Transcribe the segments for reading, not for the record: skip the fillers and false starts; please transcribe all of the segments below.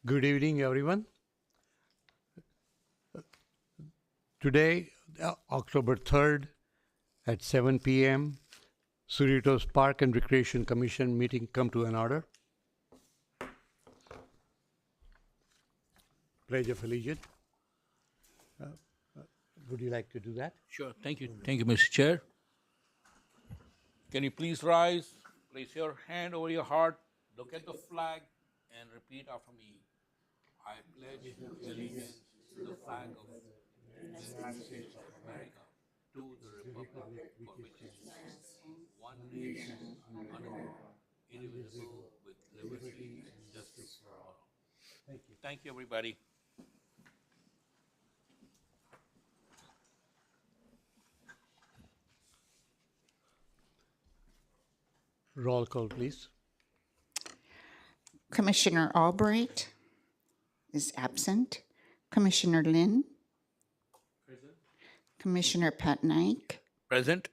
Good evening, everyone. Today, October 3rd at 7 p.m., Cerritos Park and Recreation Commission meeting come to an order. Pledge of Allegiance. Would you like to do that? Sure. Thank you. Thank you, Mr. Chair. Can you please rise, place your hand over your heart, look at the flag, and repeat after me. I pledge allegiance to the flag of the United States of America, to the republic for which it stands, one nation, under God, indivisible, with liberty and justice for all. Thank you. Thank you, everybody. Roll call, please. Commissioner Albright is absent. Commissioner Lynn. Present. Commissioner Patnaik. Present.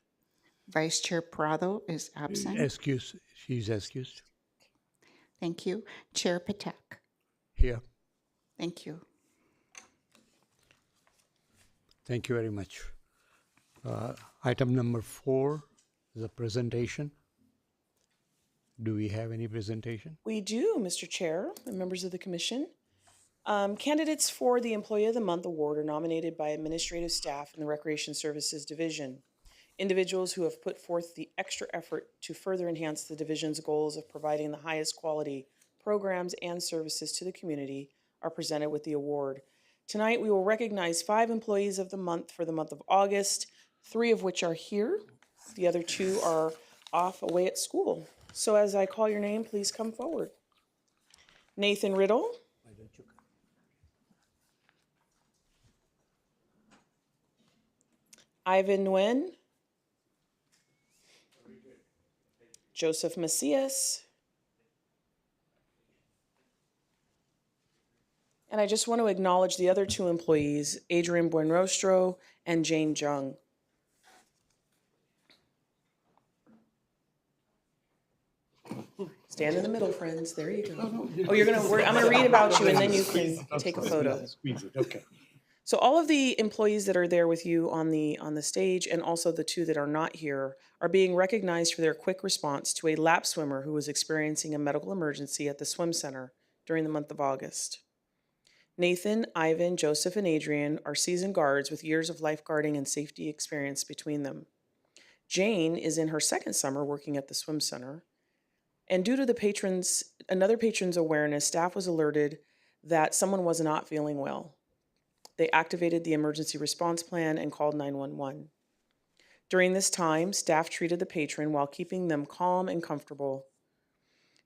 Vice Chair Prado is absent. Excuse. She's excused. Thank you. Chair Patak. Here. Thank you. Thank you very much. Item number 4 is a presentation. Do we have any presentation? We do, Mr. Chair and members of the commission. Candidates for the Employee of the Month award are nominated by administrative staff in the Recreation Services Division. Individuals who have put forth the extra effort to further enhance the division's goals of providing the highest quality programs and services to the community are presented with the award. Tonight, we will recognize 5 Employees of the Month for the month of August, 3 of which are here. The other 2 are off away at school. So as I call your name, please come forward. Nathan Riddle. Why don't you come? Ivan Nguyen. Joseph Macias. And I just want to acknowledge the other 2 employees, Adrian Buenrostro and Jane Jung. Stand in the middle, friends. There you go. Oh, I'm gonna read about you and then you can take a photo. Okay. So all of the employees that are there with you on the stage, and also the 2 that are not here, are being recognized for their quick response to a lap swimmer who was experiencing a medical emergency at the swim center during the month of August. Nathan, Ivan, Joseph, and Adrian are seasoned guards with years of lifeguarding and safety experience between them. Jane is in her 2nd summer working at the swim center. And due to another patron's awareness, staff was alerted that someone was not feeling well. They activated the emergency response plan and called 911. During this time, staff treated the patron while keeping them calm and comfortable.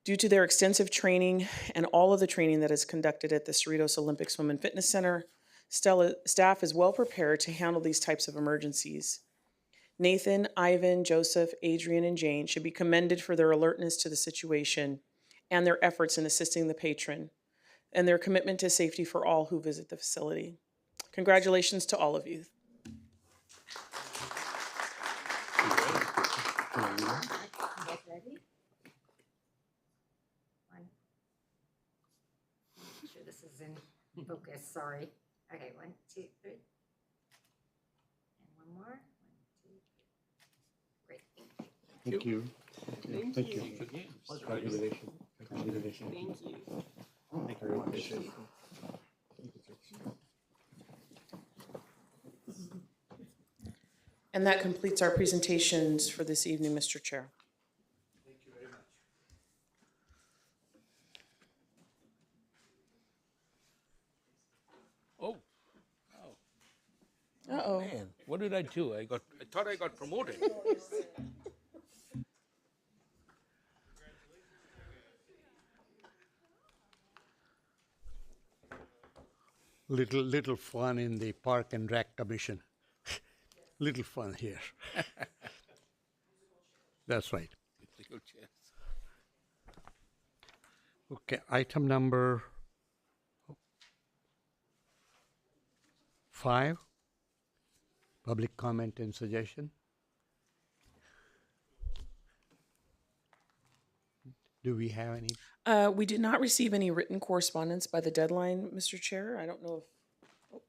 Due to their extensive training and all of the training that is conducted at the Cerritos Olympic Swim and Fitness Center, staff is well prepared to handle these types of emergencies. Nathan, Ivan, Joseph, Adrian, and Jane should be commended for their alertness to the situation and their efforts in assisting the patron and their commitment to safety for all who visit the facility. Congratulations to all of you. Get ready. One. Make sure this is in focus, sorry. Okay, 1, 2, 3. And one more. 1, 2, 3. Great, thank you. Thank you. And that completes our presentations for this evening, Mr. Chair. Oh, Uh-oh. man, what did I do? I thought I got promoted. Little fun in the Park and Rec Commission. Little fun here. That's right. Musical chairs. Okay, item number 5, public comment and suggestion. Do we have any? We did not receive any written correspondence by the deadline, Mr. Chair. I don't know if,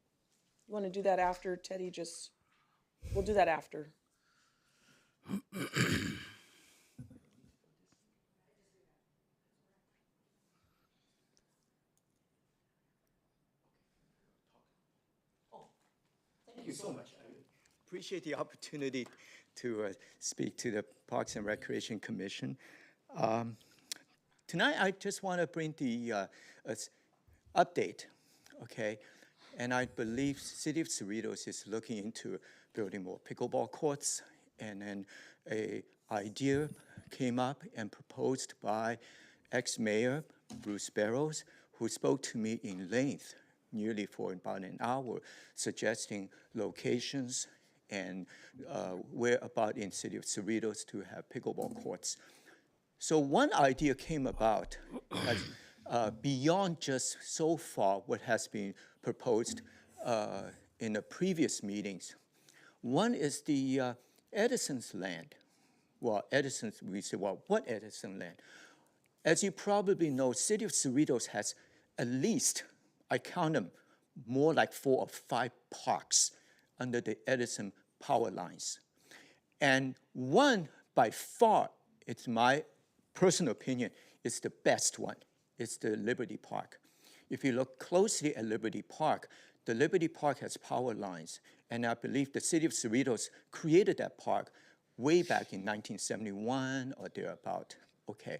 you want to do that after, Teddy? We'll do that after. Thank you so much. I appreciate the opportunity to speak to the Parks and Recreation Commission. Tonight, I just want to bring the update, okay? And I believe City of Cerritos is looking into building more pickleball courts. And then an idea came up and proposed by ex-mayor Bruce Barrows, who spoke to me in length, nearly for about an hour, suggesting locations and where about in City of Cerritos to have pickleball courts. So one idea came about as, beyond just so far what has been proposed in the previous meetings. One is the Edison's land. Well, Edison's, we say, well, what Edison land? As you probably know, City of Cerritos has at least, I count them, more like 4 or 5 parks under the Edison power lines. And one, by far, it's my personal opinion, is the best one. It's the Liberty Park. If you look closely at Liberty Park, the Liberty Park has power lines. And I believe the City of Cerritos created that park way back in 1971 or thereabout, okay.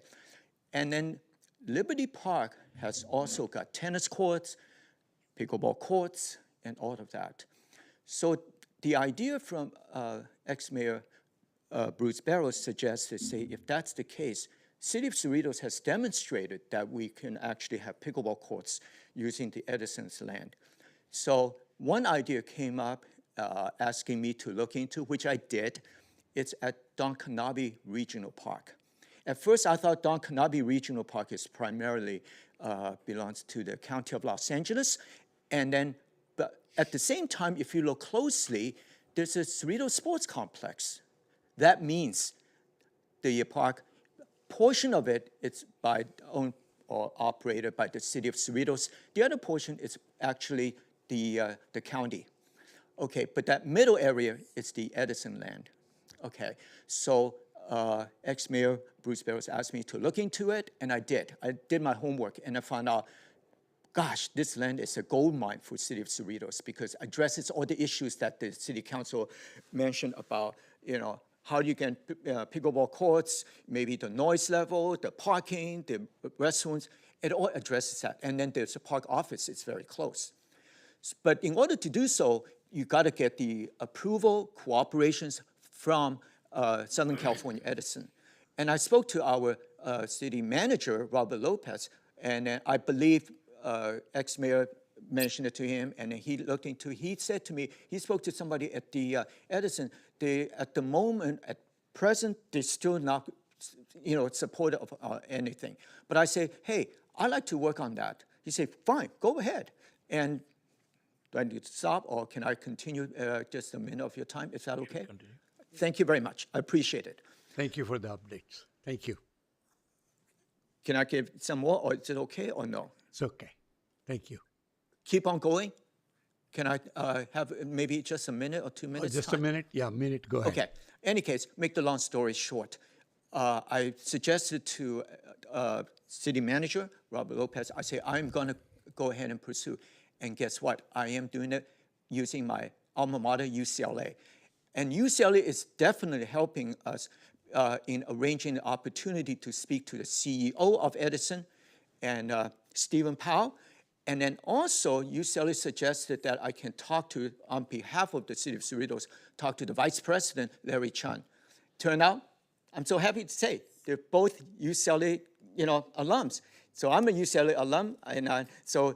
And then Liberty Park has also got tennis courts, pickleball courts, and all of that. So the idea from ex-mayor Bruce Barrows suggests to say, if that's the case, City of Cerritos has demonstrated that we can actually have pickleball courts using the Edison's land. So one idea came up asking me to look into, which I did. It's at Don Knabe Regional Park. At first, I thought Don Knabe Regional Park is primarily belongs to the County of Los Angeles. And then, but at the same time, if you look closely, there's a Cerritos Sports Complex. That means the park, portion of it, it's owned or operated by the City of Cerritos. The other portion is actually the county. Okay, but that middle area is the Edison land. Okay, so ex-mayor Bruce Barrows asked me to look into it, and I did. I did my homework, and I found out, gosh, this land is a gold mine for City of Cerritos because it addresses all the issues that the City Council mentioned about, you know, how you get pickleball courts, maybe the noise level, the parking, the restrooms. It all addresses that. And then there's a park office. It's very close. But in order to do so, you got to get the approval, cooperations from Southern California Edison. And I spoke to our city manager, Robert Lopez, and I believe ex-mayor mentioned it to him, and he looked into it. He said to me, he spoke to somebody at the Edison, at the moment, at present, they're still not, you know, supportive of anything. But I say, hey, I'd like to work on that. He said, fine, go ahead. And do I need to stop, or can I continue just a minute of your time? Is that okay? Thank you very much. I appreciate it. Thank you for the updates. Thank you. Can I give some more, or is it okay, or no? It's okay. Thank you. Keep on going? Can I have maybe just a minute or 2 minutes? Just a time? minute? Yeah, a minute. Go ahead. Okay. Any case, make the long story short. I suggested to City Manager Robert Lopez, I say, I'm going to go ahead and pursue. And guess what? I am doing it using my alma mater, UCLA. And UCLA is definitely helping us in arranging the opportunity to speak to the CEO of Edison and Stephen Powell. And then also, UCLA suggested that I can talk to, on behalf of the City of Cerritos, talk to the Vice President, Larry Chun. Turned out, I'm so happy to say, they're both UCLA, alums. So I'm a UCLA alum, and so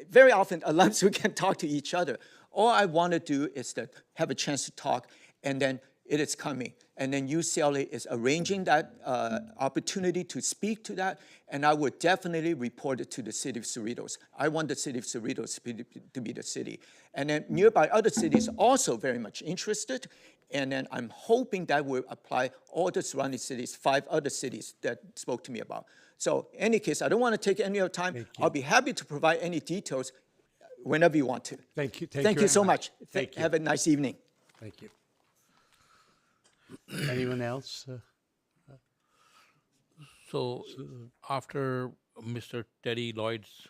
very often alums who can talk to each other. All I want to do is to have a chance to talk, and then it is coming. And then UCLA is arranging that opportunity to speak to that, and I would definitely report it to the City of Cerritos. I want the City of Cerritos to be the city. And then nearby other cities also very much interested, and then I'm hoping that will apply all the surrounding cities, 5 other cities that spoke to me about. So in any case, I don't want to take any of your time. I'll be happy to provide any details whenever you want to. Thank you. Thank you so much. Thank you. Have a nice evening. Thank you. Anyone else? So after Mr. Teddy Lloyd's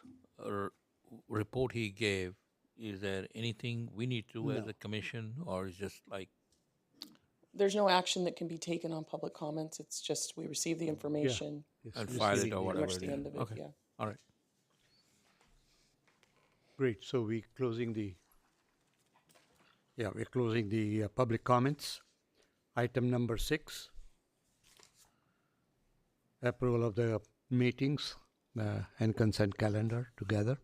report he gave, is there anything we need to do as a commission, or is just like, There's no action that can be taken on public comments. It's just we receive the information. and file it or Pretty whatever much it the is? end of it, Okay, yeah. all right. Great, so we're closing the public comments. Item number 6, approval of the meetings and consent calendar together.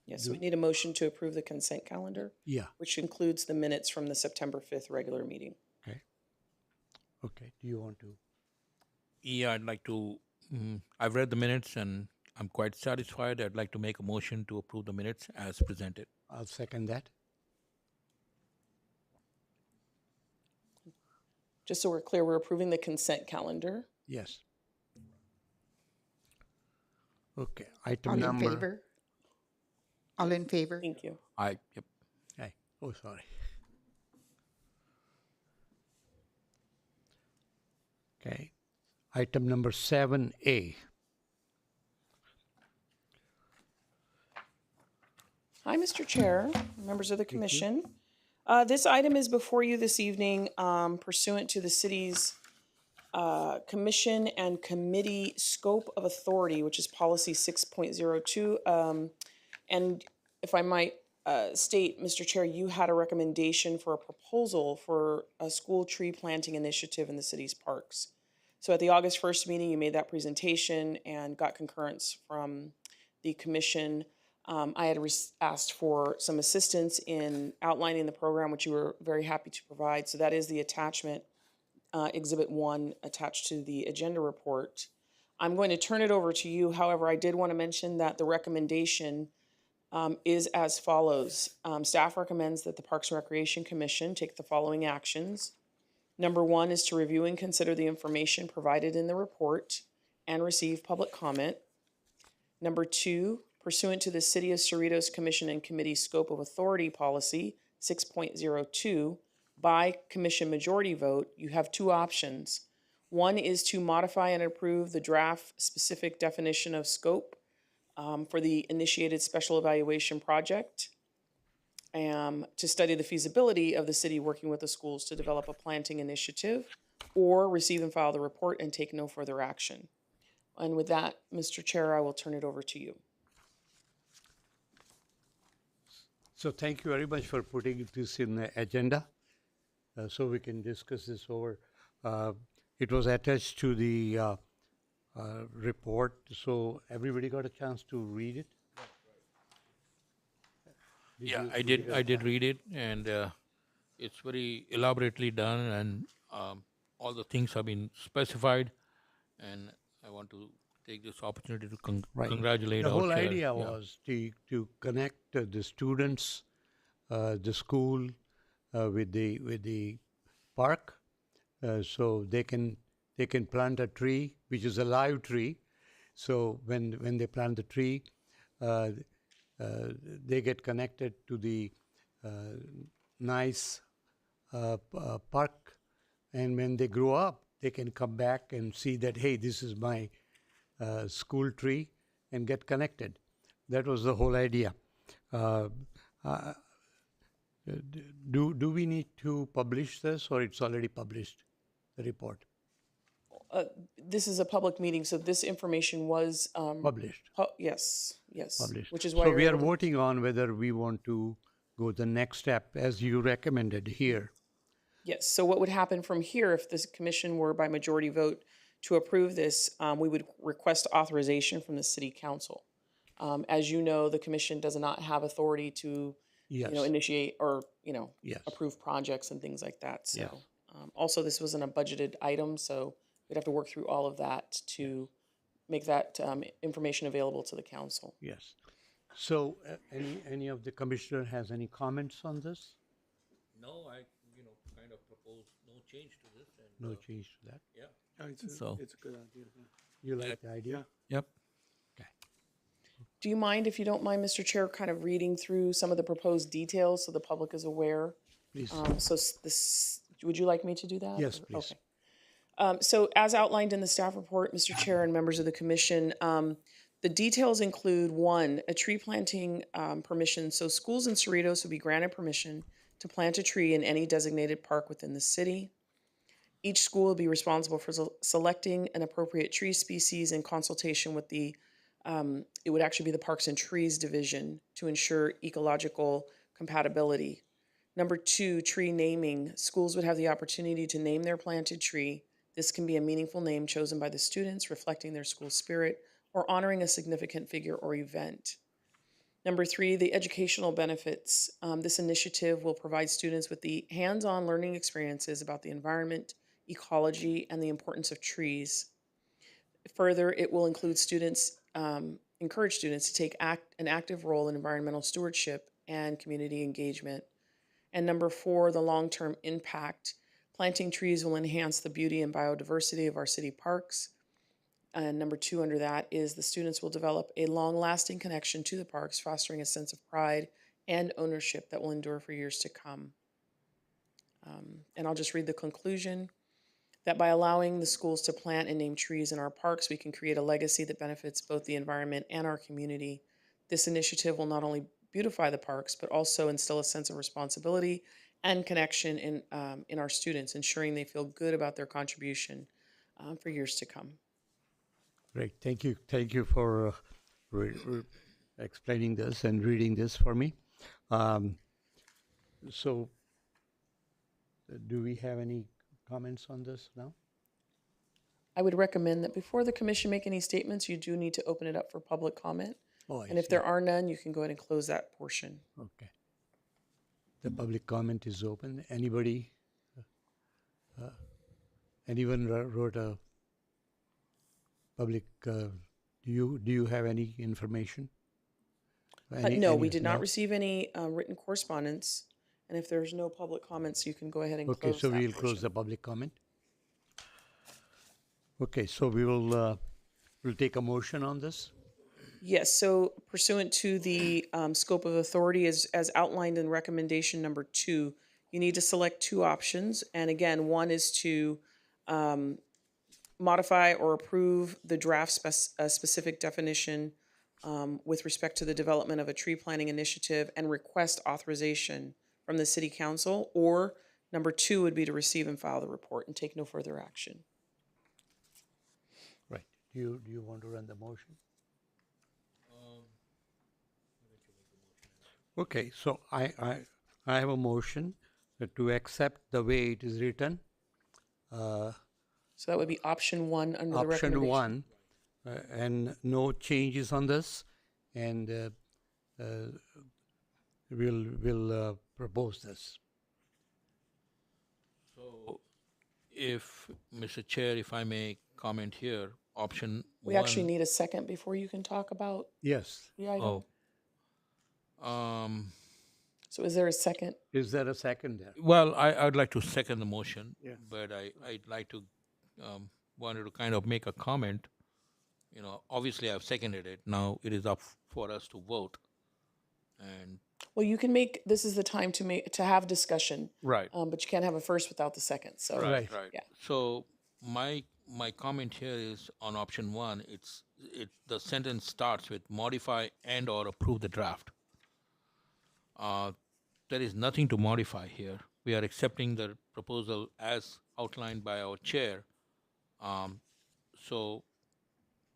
Yes, we need a motion to approve the consent calendar, Yeah, which includes the minutes from the September 5th regular meeting. okay. Okay, do you want to? Yeah, I'd like to, I've read the minutes and I'm quite satisfied. I'd like to make a motion to approve the minutes as presented. I'll second that. Just so we're clear, we're approving the consent calendar. Yes. Okay, item All in number. favor? All in favor? Thank you. Yep. Hey, oh, sorry. Okay, item number 7A. Hi, Mr. Chair, members of the commission. This item is before you this evening pursuant to the city's commission and committee scope of authority, which is policy 6.02. And if I might state, Mr. Chair, you had a recommendation for a proposal for a school tree planting initiative in the city's parks. So at the August 1st meeting, you made that presentation and got concurrence from the commission. I had asked for some assistance in outlining the program, which you were very happy to provide. So that is the attachment, Exhibit 1, attached to the agenda report. I'm going to turn it over to you. However, I did want to mention that the recommendation is as follows. Staff recommends that the Parks and Recreation Commission take the following actions. Number 1 is to review and consider the information provided in the report and receive public comment. Number 2, pursuant to the City of Cerritos Commission and Committee Scope of Authority Policy 6.02, by commission majority vote, you have 2 options. One is to modify and approve the draft specific definition of scope for the initiated special evaluation project, to study the feasibility of the city working with the schools to develop a planting initiative, or receive and file the report and take no further action. And with that, Mr. Chair, I will turn it over to you. So thank you very much for putting this in the agenda so we can discuss this over. It was attached to the report, so everybody got a chance to read it? Yeah, I did read it, and it's very elaborately done, and all the things have been specified, and I want to take this opportunity to congratulate The our whole chair. idea Yeah. was to connect the students, the school with the park, so they can plant a tree, which is a live tree. So when they plant the tree, they get connected to the nice park And when they grow up, they can come back and see that, hey, this is my school tree, and get connected. That was the whole idea. Uh, uh, do we need to publish this, or it's already published, the report? This is a public meeting, so this information was, Published. yes, Published. which is why So you're we are able to- voting on whether we want to go the next step as you recommended here. Yes, so what would happen from here, if this commission were by majority vote to approve this, we would request authorization from the city council. As you know, the commission does not have authority to, Yes. initiate or, Yes. approve projects and things like that, so. Yes. Also, this wasn't a budgeted item, so we'd have to work through all of that to make that, information available to the council. Yes. So any of the commissioner has any comments on this? No, I, kind of propose no change to this and. No change to that? Yeah. So. It's a good idea. You like the idea? Yep. Do you mind, if you don't mind, Mr. Chair, kind of reading through some of the proposed details so the public is aware? Please. Would you like me to do that? Yes, or- please. Okay. So as outlined in the staff report, Mr. Chair and members of the commission, the details include, one, a tree planting permission. So schools in Cerritos will be granted permission to plant a tree in any designated park within the city. Each school will be responsible for selecting an appropriate tree species in consultation with it would actually be the Parks and Trees Division to ensure ecological compatibility. Number two, tree naming. Schools would have the opportunity to name their planted tree. This can be a meaningful name chosen by the students, reflecting their school spirit or honoring a significant figure or event. Number three, the educational benefits. This initiative will provide students with the hands-on learning experiences about the environment, ecology, and the importance of trees. Further, it will include encourage students to take an active role in environmental stewardship and community engagement. And number four, the long-term impact. Planting trees will enhance the beauty and biodiversity of our city parks. And number two under that is the students will develop a long-lasting connection to the parks, fostering a sense of pride and ownership that will endure for years to come. And I'll just read the conclusion. That by allowing the schools to plant and name trees in our parks, we can create a legacy that benefits both the environment and our community. This initiative will not only beautify the parks, but also instill a sense of responsibility and connection in our students, ensuring they feel good about their contribution for years to come. Great, thank you. Thank you for explaining this and reading this for me. So, do we have any comments on this now? I would recommend that before the commission make any statements, you do need to open it up for public comment. Oh, I And if see. there are none, you can go ahead and close that portion. Okay. The public comment is open. Anybody? Anyone wrote a public? Do you have any information? No, we did not receive any written correspondence. And if there's no public comments, you can go ahead and Okay, close so that we'll close portion. the public comment. Okay, so we'll take a motion on this. Yes, so pursuant to the scope of authority as outlined in recommendation number 2, you need to select 2 options. And again, one is to modify or approve the draft specific definition with respect to the development of a tree planting initiative and request authorization from the city council. Or number 2 would be to receive and file the report and take no further action. Right. Do you want to run the motion? Okay, so I have a motion to accept the way it is written. So that would be option 1 under the Option recommendation. 1, and no changes on this, and we'll propose this. So, if, Mr. Chair, if I may comment here, option We one. actually need a second before you can talk about Yes. the item. Oh. So is there a second? Is there a second there? Well, I'd like to second the motion. Yeah. But I'd like to, wanted to kind of make a comment. Obviously I've seconded it. Now it is up for us to vote. And Well, you can make, this is the time to have discussion. Right. But you can't have a first without the second, so. Right. Yeah. So my comment here is on option one, the sentence starts with modify and or approve the draft. There is nothing to modify here. We are accepting the proposal as outlined by our chair. So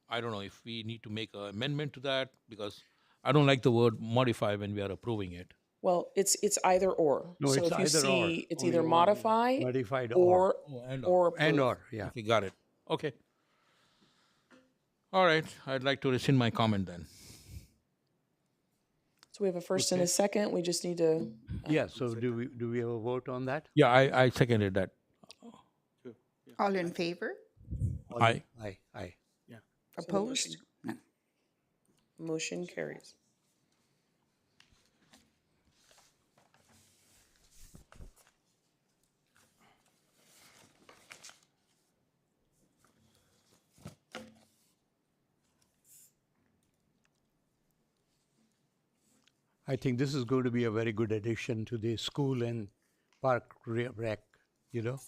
I don't know if we need to make an amendment to that, because I don't like the word modify when we are approving it. Well, it's either or. No, So it's if you either or. see, it's Oh, either you want modify Modified or, and or and approve. or, yeah. Okay, got it. Okay. All right, I'd like to rescind my comment then. So we have a first and a second, we just need to, Yeah, so do we have a vote on that? Yeah, I seconded that. All in favor? Aye. Aye. Opposed? None. motion carries. I think this is going to be a very good addition to the school and park rec, you know?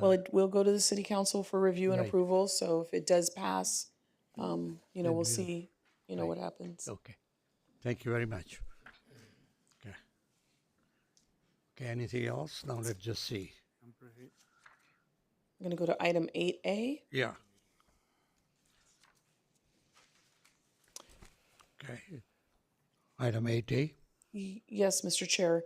Well, it will go to the city council for review and Right. approval, so if it does pass, we'll see, what happens. Okay. Thank you very much. Okay. Okay, anything else? Now let's just see. I'm gonna go to item 8A. Yeah. Okay. Item 8A. Yes, Mr. Chair.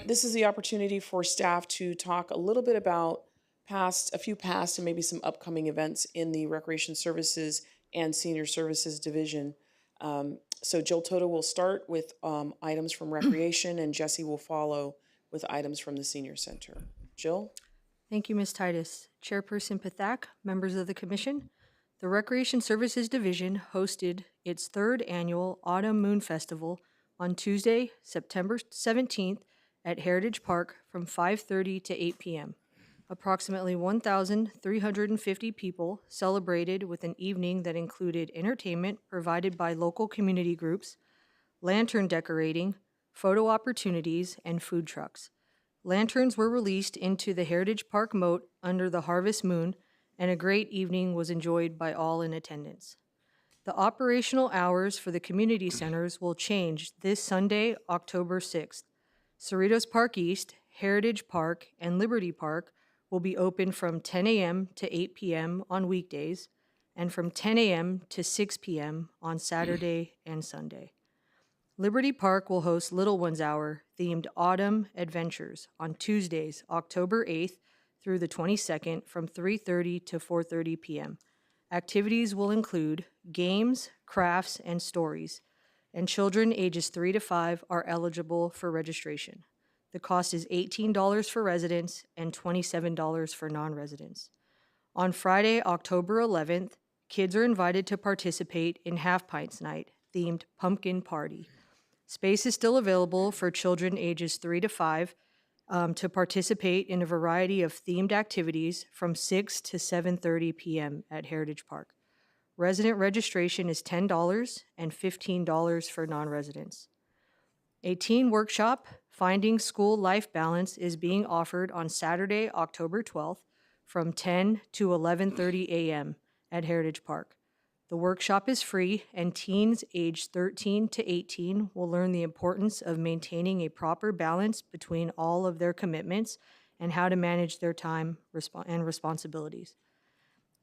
This is the opportunity for staff to talk a little bit about a few past and maybe some upcoming events in the Recreation Services and Senior Services Division. So Jill Toto will start with items from Recreation, and Jesse will follow with items from the Senior Center. Jill? Thank you, Ms. Titus. Chairperson Pathak, members of the Commission, the Recreation Services Division hosted its third annual Autumn Moon Festival on Tuesday, September 17th at Heritage Park from 5:30 to 8 p.m. Approximately 1,350 people celebrated with an evening that included entertainment provided by local community groups, lantern decorating, photo opportunities, and food trucks. Lanterns were released into the Heritage Park moat under the harvest moon, and a great evening was enjoyed by all in attendance. The operational hours for the community centers will change this Sunday, October 6th. Cerritos Park East, Heritage Park, and Liberty Park will be open from 10 a.m. to 8 p.m. on weekdays and from 10 a.m. to 6 p.m. on Saturday and Sunday. Liberty Park will host Little Ones Hour themed Autumn Adventures on Tuesdays, October 8th through the 22nd from 3:30 to 4:30 p.m. Activities will include games, crafts, and stories, and children ages 3 to 5 are eligible for registration. The cost is $18 for residents and $27 for non-residents. On Friday, October 11th, kids are invited to participate in Half Pints Night, themed Pumpkin Party. Space is still available for children ages 3 to 5 to participate in a variety of themed activities from 6 to 7:30 p.m. at Heritage Park. Resident registration is $10 and $15 for non-residents. A teen workshop, Finding School Life Balance, is being offered on Saturday, October 12th from 10 to 11:30 a.m. at Heritage Park. The workshop is free, and teens aged 13 to 18 will learn the importance of maintaining a proper balance between all of their commitments and how to manage their time and responsibilities.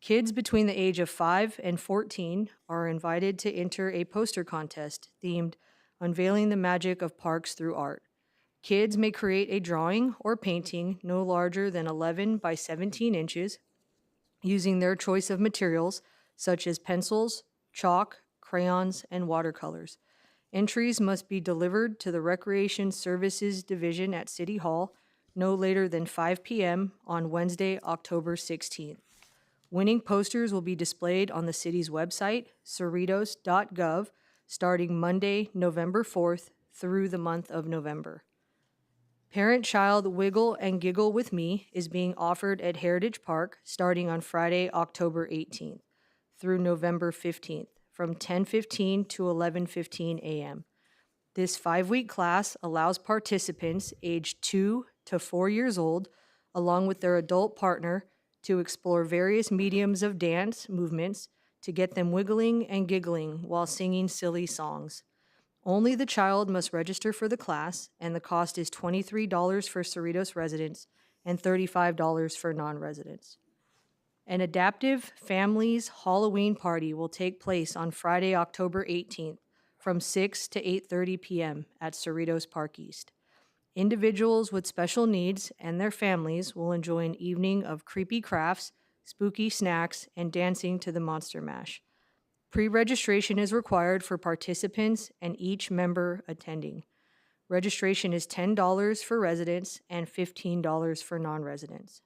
Kids between the age of 5 and 14 are invited to enter a poster contest themed Unveiling the Magic of Parks Through Art. Kids may create a drawing or painting no larger than 11 by 17 inches using their choice of materials such as pencils, chalk, crayons, and watercolors. Entries must be delivered to the Recreation Services Division at City Hall no later than 5 p.m. on Wednesday, October 16th. Winning posters will be displayed on the city's website, cerritos.gov, starting Monday, November 4th through the month of November. Parent-Child Wiggle and Giggle with Me is being offered at Heritage Park starting on Friday, October 18th through November 15th from 10:15 to 11:15 a.m. This 5-week class allows participants aged 2 to 4 years old, along with their adult partner, to explore various mediums of dance movements to get them wiggling and giggling while singing silly songs. Only the child must register for the class, and the cost is $23 for Cerritos residents and $35 for non-residents. An adaptive families Halloween party will take place on Friday, October 18th from 6 to 8:30 p.m. at Cerritos Park East. Individuals with special needs and their families will enjoy an evening of creepy crafts, spooky snacks, and dancing to the Monster Mash. Pre-registration is required for participants and each member attending. Registration is $10 for residents and $15 for non-residents.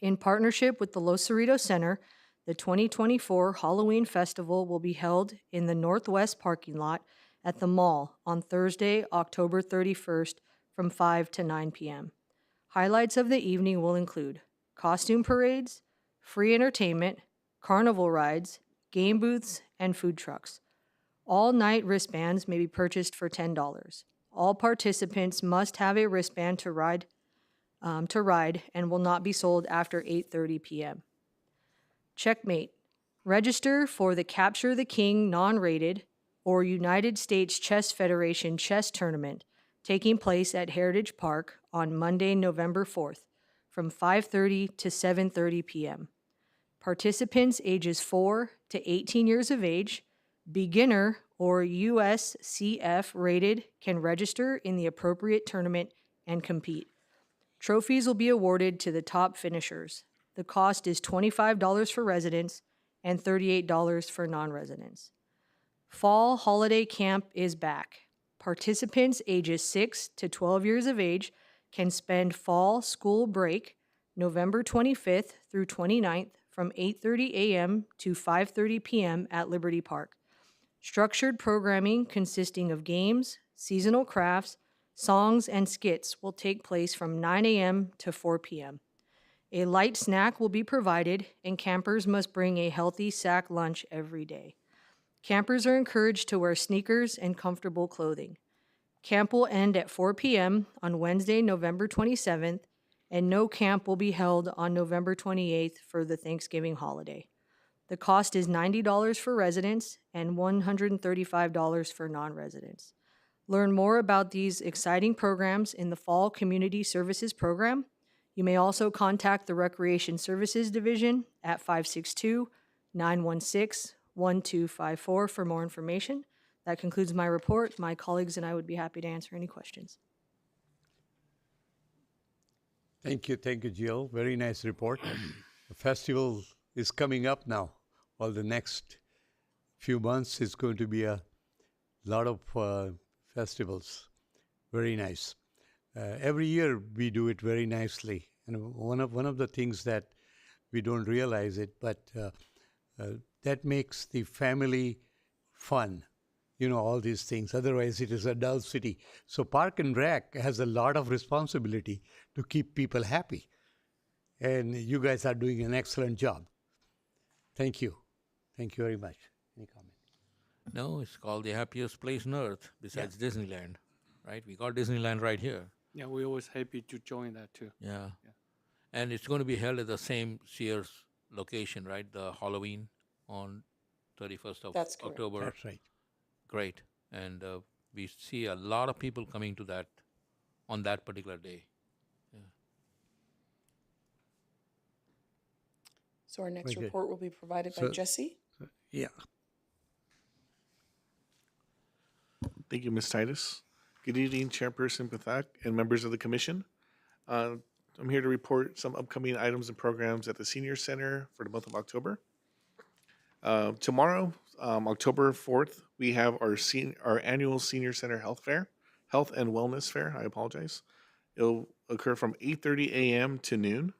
In partnership with the Los Cerritos Center, the 2024 Halloween Festival will be held in the Northwest parking lot at the mall on Thursday, October 31st from 5 to 9 p.m. Highlights of the evening will include costume parades, free entertainment, carnival rides, game booths, and food trucks. All-night wristbands may be purchased for $10. All participants must have a wristband to ride and will not be sold after 8:30 p.m. Checkmate. Register for the Capture the King non-rated or United States Chess Federation chess tournament taking place at Heritage Park on Monday, November 4th from 5:30 to 7:30 p.m. Participants ages 4 to 18 years of age, beginner or USCF rated, can register in the appropriate tournament and compete. Trophies will be awarded to the top finishers. The cost is $25 for residents and $38 for non-residents. Fall Holiday Camp is back. Participants ages 6 to 12 years of age can spend fall school break November 25th through 29th from 8:30 a.m. to 5:30 p.m. at Liberty Park. Structured programming consisting of games, seasonal crafts, songs, and skits will take place from 9 a.m. to 4 p.m. A light snack will be provided, and campers must bring a healthy sack lunch every day. Campers are encouraged to wear sneakers and comfortable clothing. Camp will end at 4 p.m. on Wednesday, November 27th, and no camp will be held on November 28th for the Thanksgiving holiday. The cost is $90 for residents and $135 for non-residents. Learn more about these exciting programs in the Fall Community Services Program. You may also contact the Recreation Services Division at 562-916-1254 for more information. That concludes my report. My colleagues and I would be happy to answer any questions. Thank you, Jill. Very nice report. The festival is coming up now. Well, the next few months is going to be a lot of festivals. Very nice. Every year we do it very nicely, and one of the things that we don't realize it, but that makes the family fun. You know, all these things. Otherwise, it is a dull city. So Park and Rec has a lot of responsibility to keep people happy. And you guys are doing an excellent job. Thank you. Thank you very much. Any comment? No, it's called the happiest place on earth besides Disneyland, right? We got Disneyland right here. Yeah, we're always happy to join that too. Yeah. And it's going to be held at the same Sears location, right? The Halloween on 31st of That's correct. October. That's right. Great. And we see a lot of people coming to that on that particular day. So our next Very good. report will be provided by So- Jesse. Yeah. Thank you, Ms. Titus. Good evening, Chairperson Pathak and members of the Commission. I'm here to report some upcoming items and programs at the Senior Center for the month of October. Tomorrow, October 4th, we have our annual Senior Center Health and Wellness Fair. I apologize. It'll occur from 8:30 a.m. to noon.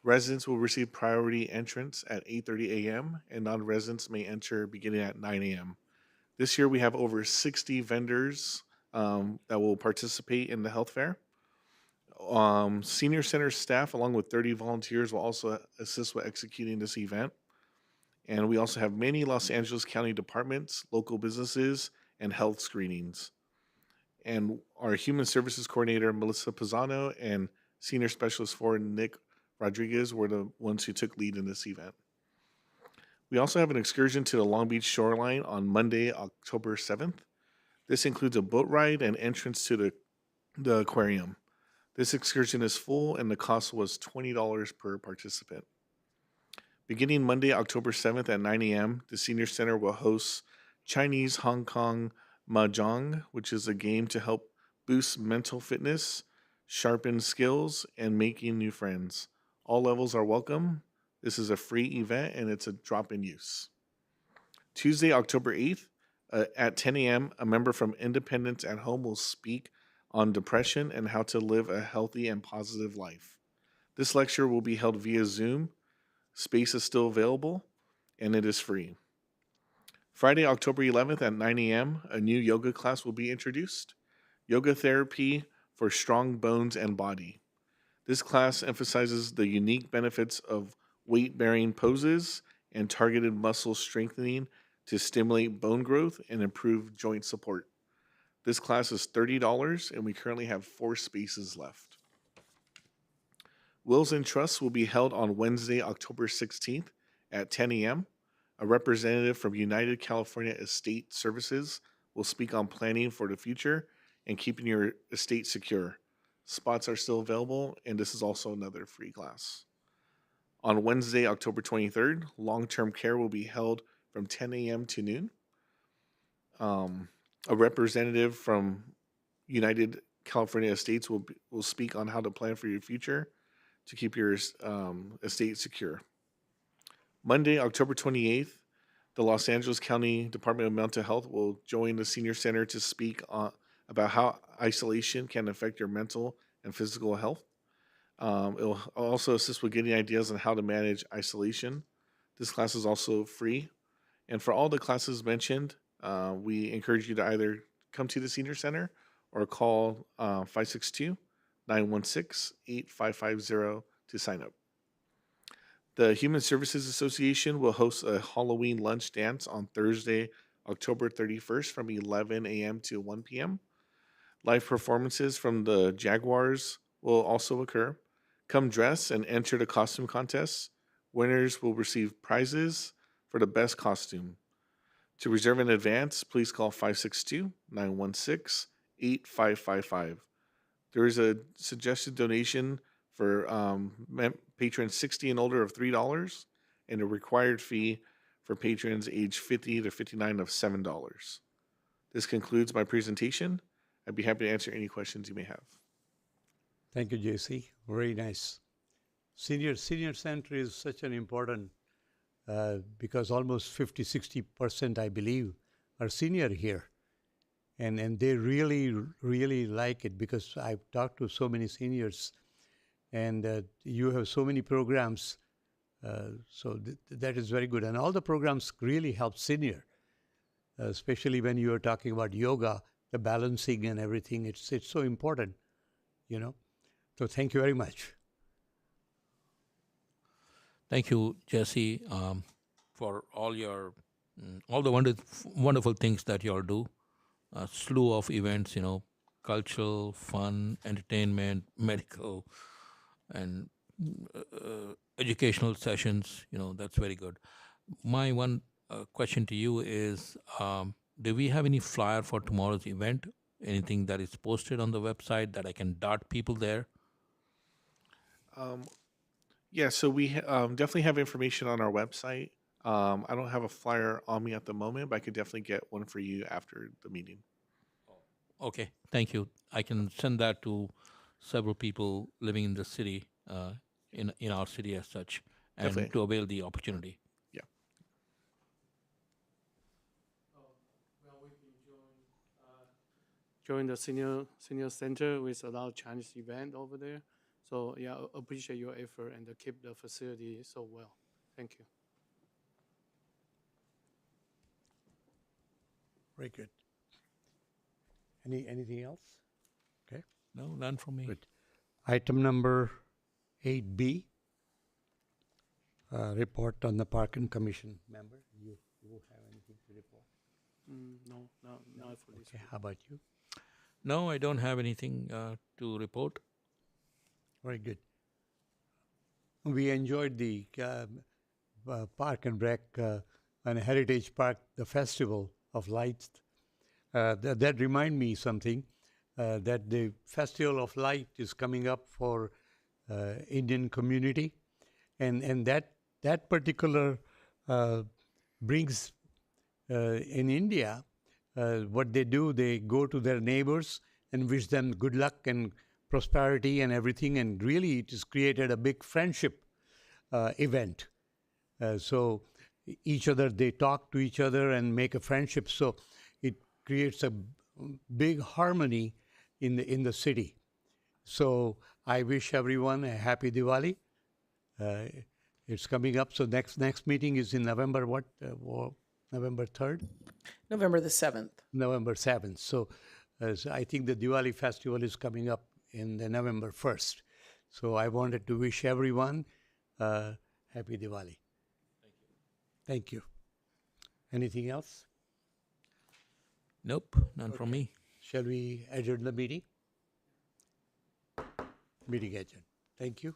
Residents will receive priority entrance at 8:30 a.m. and non-residents may enter beginning at 9 a.m. This year, we have over 60 vendors that will participate in the health fair. Senior Center staff, along with 30 volunteers, will also assist with executing this event. And we also have many Los Angeles County departments, local businesses, and health screenings. and our Human Services Coordinator, Melissa Pisano, and Senior Specialist 4, Nick Rodriguez, were the ones who took lead in this event. We also have an excursion to the Long Beach shoreline on Monday, October 7th. This includes a boat ride and entrance to the aquarium. This excursion is full and the cost was $20 per participant. Beginning Monday, October 7th at 9 a.m., the Senior Center will host Chinese Hong Kong Mahjong, which is a game to help boost mental fitness, sharpen skills, and making new friends. All levels are welcome. This is a free event and it's a drop-in use. Tuesday, October 8th at 10 a.m., a member from Independence at Home will speak on depression and how to live a healthy and positive life. This lecture will be held via Zoom. Space is still available and it is free. Friday, October 11th at 9 a.m., a new yoga class will be introduced. Yoga therapy for strong bones and body. This class emphasizes the unique benefits of weight-bearing poses and targeted muscle strengthening to stimulate bone growth and improve joint support. This class is $30 and we currently have 4 spaces left. Wills and Trusts will be held on Wednesday, October 16th at 10 a.m. A representative from United California Estate Services will speak on planning for the future and keeping your estate secure. Spots are still available, and this is also another free class. On Wednesday, October 23rd, long-term care will be held from 10 a.m. to noon. A representative from United California Estates will speak on how to plan for your future to keep your estate secure. Monday, October 28th, the Los Angeles County Department of Mental Health will join the Senior Center to speak about how isolation can affect your mental and physical health. It will also assist with getting ideas on how to manage isolation. This class is also free. And for all the classes mentioned, we encourage you to either come to the Senior Center or call 562-916-8550 to sign up. The Human Services Association will host a Halloween lunch dance on Thursday, October 31st from 11 a.m. to 1 p.m. Live performances from the Jaguars will also occur. Come dress and enter the costume contest. Winners will receive prizes for the best costume. To reserve in advance, please call 562-916-8555. There is a suggested donation for patrons 60 and older of $3 and a required fee for patrons age 50 to 59 of $7. This concludes my presentation. I'd be happy to answer any questions you may have. Thank you, JC. Very nice. Senior Center is such an important, because almost 50-60%, I believe, are senior here. And they really, really like it because I've talked to so many seniors and you have so many programs. So that is very good. And all the programs really help senior, especially when you are talking about yoga, the balancing and everything. It's so important, you know. So thank you very much. Thank you, Jesse, for all the wonderful things that you all do. A slew of events, cultural, fun, entertainment, medical, and educational sessions. That's very good. My one question to you is, do we have any flyer for tomorrow's event? Anything that is posted on the website that I can dart people there? Yeah, so we definitely have information on our website. I don't have a flyer on me at the moment, but I could definitely get one for you after the meeting. Okay, thank you. I can send that to several people living in the city, in our city as such, and Definitely. to avail the opportunity. Yeah. Well, we can join the senior center with a lot of Chinese event over there. So yeah, appreciate your effort and to keep the facility so well. Thank you. Very good. Anything else? Okay. No, none from me. Good. Item number 8B, report on the Parking Commission member. You have anything to report? No, not for this. Okay, how about you? No, I don't have anything to report. Very good. We enjoyed the Park and Rec and Heritage Park, the Festival of Lights. That remind me something, that the Festival of Light is coming up for Indian community, and that particular brings in India, what they do, they go to their neighbors and wish them good luck and prosperity and everything, and really it has created a big friendship event. So each other, they talk to each other and make a friendship. So it creates a big harmony in the city. So I wish everyone a happy Diwali. It's coming up. So next meeting is in November what? November 3rd? November the 7th. November 7th. So I think the Diwali festival is coming up in the November 1st. So I wanted to wish everyone happy Diwali. Thank you. Anything else? Nope, none from me. Shall we adjourn the meeting? Meeting adjourned. Thank you.